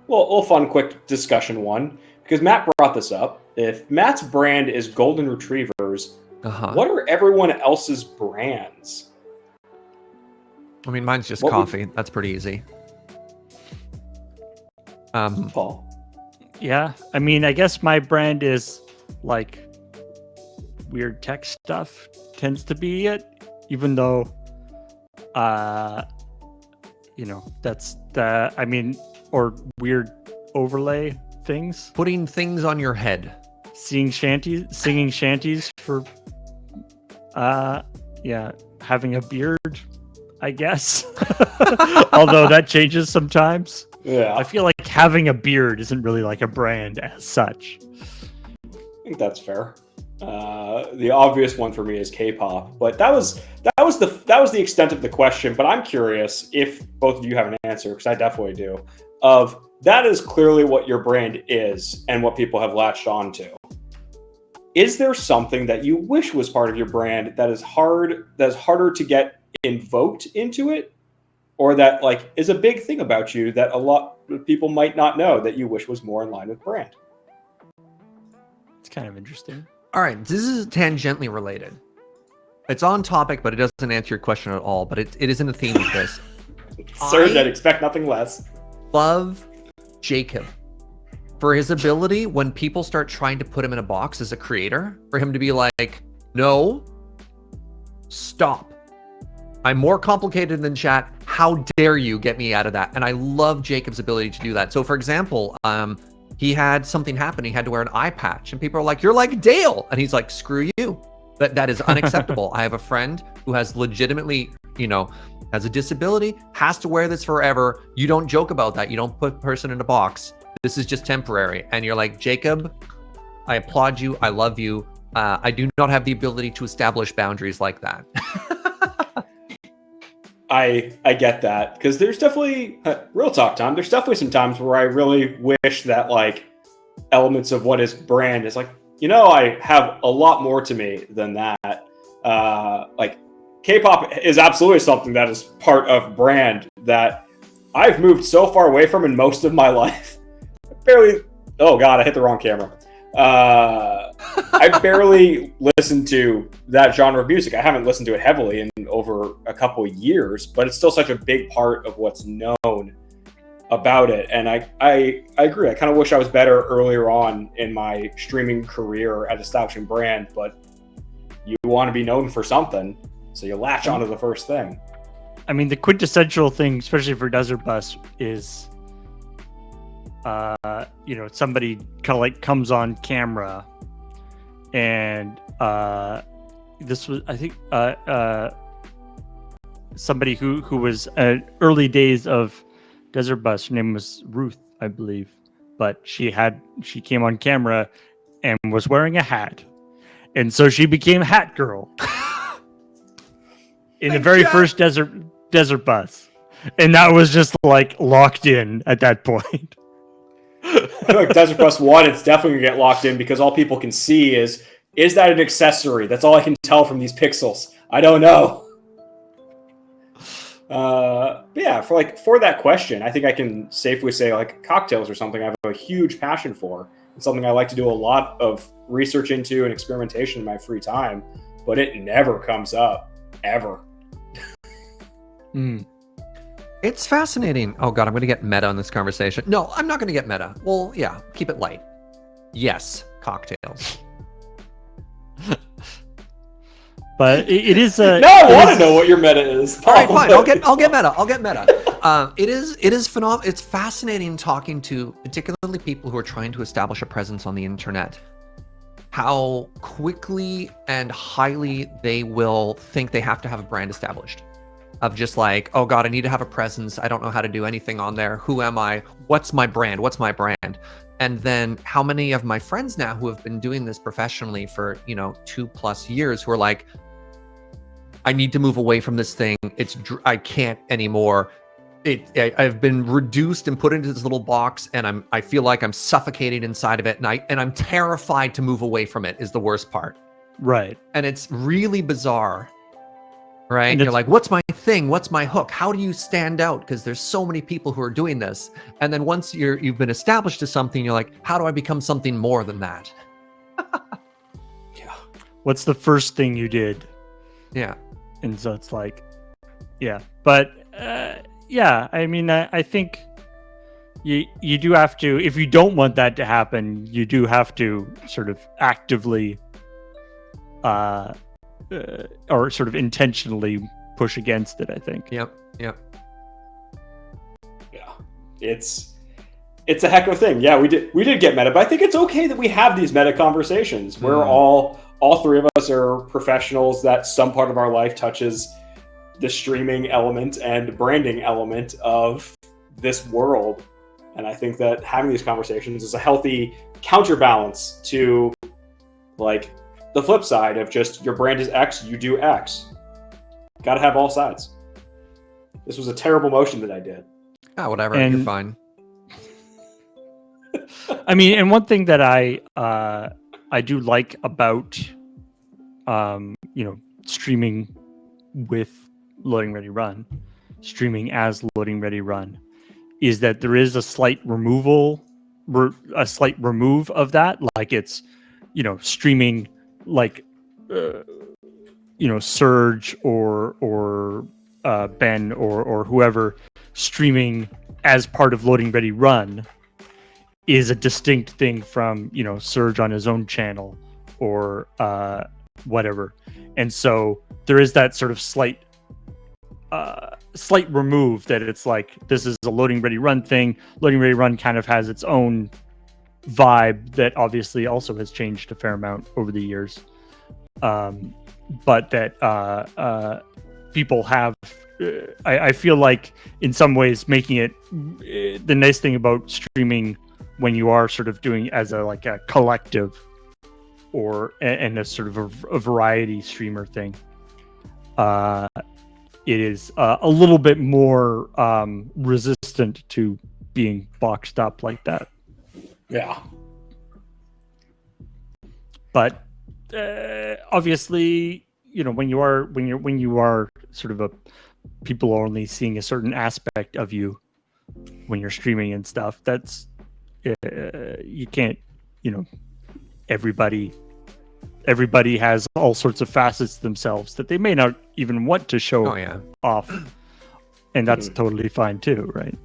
Well, a fun, quick discussion one because Matt brought this up. If Matt's brand is golden retrievers, what are everyone else's brands? I mean, mine's just coffee. That's pretty easy. Paul. Yeah, I mean, I guess my brand is like weird tech stuff tends to be it, even though, that's the, I mean, or weird overlay things. Putting things on your head. Singing shanties for, having a beard, I guess. Although that changes sometimes. Yeah. I feel like having a beard isn't really like a brand as such. I think that's fair. The obvious one for me is K-pop, but that was the extent of the question. But I'm curious if both of you have an answer, because I definitely do. Of that is clearly what your brand is and what people have latched on to. Is there something that you wish was part of your brand that is harder to get invoked into it? Or that like is a big thing about you that a lot of people might not know that you wish was more in line with brand? It's kind of interesting. All right, this is tangentially related. It's on topic, but it doesn't answer your question at all. But it is in the theme of this. Sir, I'd expect nothing less. Love Jacob for his ability when people start trying to put him in a box as a creator, for him to be like, no, stop. I'm more complicated than chat. How dare you get me out of that? And I love Jacob's ability to do that. So for example, he had something happen. He had to wear an eye patch and people are like, you're like Dale. And he's like, screw you. That is unacceptable. I have a friend who has legitimately, has a disability, has to wear this forever. You don't joke about that. You don't put a person in a box. This is just temporary. And you're like, Jacob, I applaud you. I love you. I do not have the ability to establish boundaries like that. I get that, because there's definitely real talk time. There's definitely some times where I really wish that like elements of what is brand is like, I have a lot more to me than that. Like K-pop is absolutely something that is part of brand that I've moved so far away from in most of my life. Oh God, I hit the wrong camera. I barely listen to that genre of music. I haven't listened to it heavily in over a couple of years, but it's still such a big part of what's known about it. And I agree. I kind of wish I was better earlier on in my streaming career at establishing brand, but you want to be known for something, so you latch onto the first thing. I mean, the quintessential thing, especially for Desert Bus, is somebody kind of like comes on camera and this was, I think, somebody who was early days of Desert Bus. Her name was Ruth, I believe, but she came on camera and was wearing a hat, and so she became Hat Girl in the very first Desert Bus, and that was just like locked in at that point. I feel like Desert Bus 1, it's definitely going to get locked in because all people can see is that an accessory? That's all I can tell from these pixels. I don't know. But yeah, for that question, I think I can safely say like cocktails or something I have a huge passion for. It's something I like to do a lot of research into and experimentation in my free time, but it never comes up, ever. It's fascinating. Oh God, I'm going to get meta on this conversation. No, I'm not going to get meta. Well, yeah, keep it light. Yes, cocktails. But it is a. No, I want to know what your meta is. All right, fine. I'll get meta. It is phenomenal. It's fascinating talking to particularly people who are trying to establish a presence on the internet. How quickly and highly they will think they have to have a brand established. Of just like, oh God, I need to have a presence. I don't know how to do anything on there. Who am I? What's my brand? And then how many of my friends now who have been doing this professionally for, 2+ years who are like, I need to move away from this thing. I can't anymore. I've been reduced and put into this little box, and I feel like I'm suffocating inside of it, and I'm terrified to move away from it is the worst part. Right. And it's really bizarre right? And And you're it's- like, what's my thing? What's my hook? How do you stand out? Because there's so many people who are doing this. And then once you've been established as something, you're like, how do I become something more than that? Yeah. What's the first thing you did? Yeah. And so it's like, yeah. But yeah, I mean, I think you do have to, if you don't want that to happen, you do have to sort of actively or sort of intentionally push against it, I think. Yep. Yep. Yeah, it's a heck of a thing. Yeah, we did get meta, but I think it's okay that we have these meta conversations. We're all three of us are professionals that some part of our life touches the streaming element and branding element of this world. And I think that having these conversations is a healthy counterbalance to like the flip side of just your brand is X, you do X. Got to have all sides. This was a terrible motion that I did. Whatever. And- You're fine. I mean, and one thing that I do like about streaming with Loading Ready Run, streaming as Loading Ready Run, is that there is a slight remove of that. Like it's, streaming like Surge or Ben or whoever streaming as part of Loading Ready Run is a distinct thing from Surge on his own channel or whatever. And so there is that sort of slight remove that it's like this is a Loading Ready Run thing. Loading Ready Run kind of has its own vibe that obviously also has changed a fair amount over the years, but that people have I feel like in some ways making it the nice thing about streaming when you are sort of doing as a collective or and a sort of a variety streamer thing, it is a little bit more resistant to being boxed up like that. Yeah. But obviously, when you are sort of people are only seeing a certain aspect of you when you're streaming and stuff. That's you can't, everybody has all sorts of facets themselves that they may not even want to show Oh yeah. off, and that's totally fine too, right?